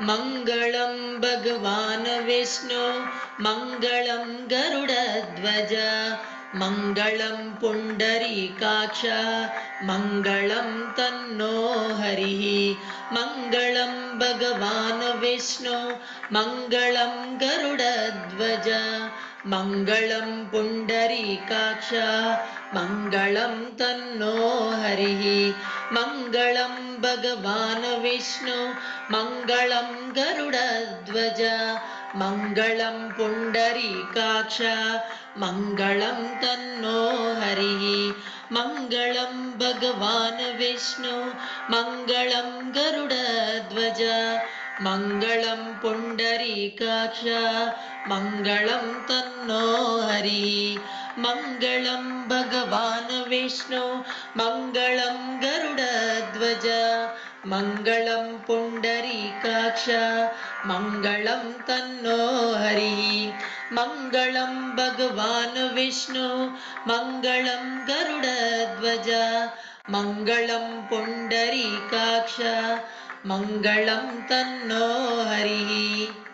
मङ्गलं भगवान् विष्णु मङ्गलं गरुडध्वज मङ्गलं पुण्डरीकाक्ष मङ्गलं तन्नो हरिः मङ्गलं भगवान् विष्णु मङ्गलं गरुडध्वज मङ्गलं पुण्डरीकाक्ष मङ्गलं तन्नो हरिः मङ्गलं भगवान् विष्णु मङ्गलं गरुडध्वज मङ्गलं पुण्डरीकाक्ष मङ्गलं तन्नो हरिः मङ्गलं भगवान् विष्णु मङ्गलं गरुडध्वज मङ्गलं पुण्डरीकाक्ष मङ्गलं तन्नो हरिः मङ्गलं भगवान् विष्णु मङ्गलं गरुडध्वज मङ्गलं पुण्डरीकाक्ष मङ्गलं तन्नो हरिः मङ्गलं भगवान् विष्णु मङ्गलं गरुडध्वज मङ्गलं पुण्डरीकाक्ष मङ्गलं तन्नो हरिः।